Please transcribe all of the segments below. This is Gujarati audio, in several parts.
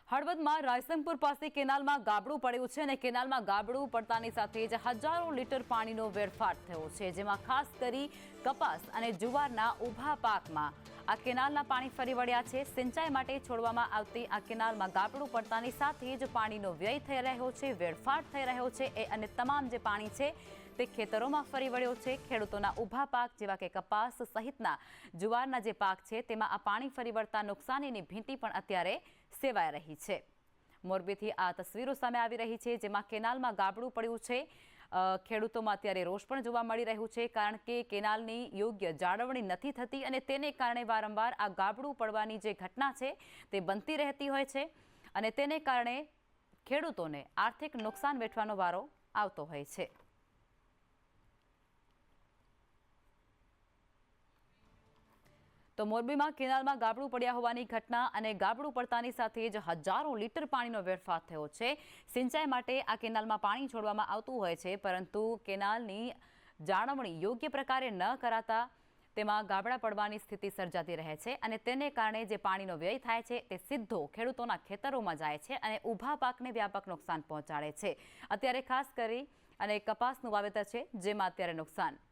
હળવદમાં રાયસંગપુર પાસે કેનાલમાં ગાબડું પડ્યું છે અને કેનાલમાં ગાબડું પડતાની સાથે જ હજારો લીટર પાણીનો વેડફાટ થયો છે, જેમાં ખાસ કરી કપાસ અને જુવારના ઊભા પાકમાં આ કેનાલના પાણી ફરી વળ્યા છે। સિંચાઈ માટે છોડવામાં આવતી આ કેનાલમાં ગાબડું પડતાની સાથે જ પાણીનો વ્યય થઈ રહ્યો છે, વેડફાટ થઈ રહ્યો છે અને તમામ જે પાણી છે તે ખેતરોમાં ફરી વળ્યો છે। ખેડૂતોના ઊભા પાક જેવા કે કપાસ સહિતના જુવારના જે પાક છે તેમાં આ પાણી ફરી વળતા નુકસાનીની ભીંતી પણ અત્યારે સેવાઈ રહી છે। મોરબીથી આ તસવીરો સામે આવી રહી છે, જેમાં કેનાલમાં ગાબડું પડ્યું છે। ખેડૂતોમાં અત્યારે રોષ પણ જોવા મળી રહ્યું છે, કારણ કે કેનાલની યોગ્ય જાળવણી નથી થતી અને તેને કારણે વારંવાર આ ગાબડું પડવાની જે ઘટના છે તે બનતી રહેતી હોય છે અને તેને કારણે ખેડૂતોને આર્થિક નુકસાન વેઠવાનો વારો આવતો હોય છે। તો મોરબીમાં કેનાલમાં ગાબડું પડ્યા હોવાની ઘટના અને ગાબડું પડતાની સાથે જ હજારો લીટર પાણીનો વેડફાટ થયો છે। સિંચાઈ માટે આ કેનાલમાં પાણી છોડવામાં આવતું હોય છે, પરંતુ કેનાલની જાળવણી યોગ્ય પ્રકારે ન કરાતા તેમાં ગાબડા પડવાની સ્થિતિ સર્જાતી રહે છે અને તેને કારણે જે પાણીનો વ્યય થાય છે તે સીધો ખેડૂતોના ખેતરોમાં જાય છે અને ઊભા પાકને વ્યાપક નુકસાન પહોંચાડે છે। અત્યારે ખાસ કરી અને કપાસનું વાવેતર છે, જેમાં અત્યારે નુકસાન।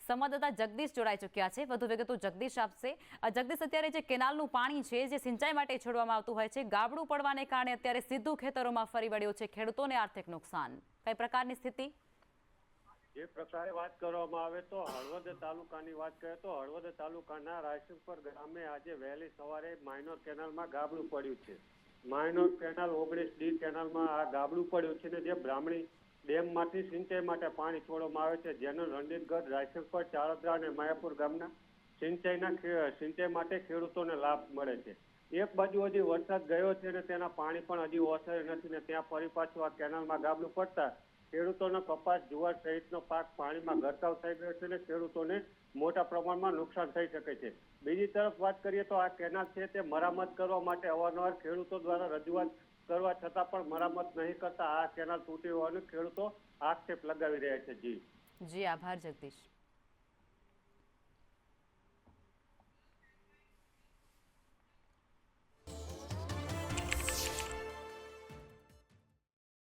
સંવાદદાતા જગદીશ જોડાઈ ચૂક્યા છે, વધુ વિગતો જગદીશ આપશે। જગદીશ, અત્યારે જે કેનાલનું પાણી છે જે સિંચાઈ માટે છોડવામાં આવતું હોય છે, ગાબડું પડવાને કારણે અત્યારે સીધું ખેતરોમાં ફરી વળ્યું છે, ખેડૂતોને આર્થિક નુકસાન, કઈ પ્રકારની સ્થિતિ? જે પ્રકારે વાત કરવામાં આવે તો હળવદ તાલુકાની વાત કરીએ તો હળવદ તાલુકાના રાયસંગપુર ગામે આજે વહેલી સવારે માઇનોર કેનાલમાં ગાબડું પડ્યું છે। માઇનોર કેનાલ 19D કેનાલમાં આ ગાબડું પડ્યું છે ને જે બ્રાહ્મણી ડેમમાંથી સિંચાઈ માટે પાણી છોડવામાં આવે છે, જેનો રણજીતગઢ, રાયસંગપુર, ચાળદરા અને માયાપુર ગામના સિંચાઈ માટે ખેડૂતોને લાભ મળે છે। એક બાજુ હજી વરસાદ ગયો છે અને તેના પાણી પણ હજી ઓસર્યું નથી ને ત્યાં ફરી પાછું આ કેનાલમાં ગાબડું પડતા ખેડૂતોનો કપાસ, જુવાર સહિતનો પાક પાણીમાં ગરકાવ થઈ ગયો છે અને ખેડૂતોને મોટા પ્રમાણમાં નુકસાન થઈ શકે છે। બીજી તરફ વાત કરીએ તો આ કેનાલ છે તે મરામત કરવા માટે અવારનવાર ખેડૂતો દ્વારા રજૂઆત કરવા છતાં પણ મરામત નહીં કરતા આ કેનાલ તૂટી હોવાનું ખેડૂતો આક્ષેપ લગાવી રહ્યા છે। જી આભાર જગદીશ।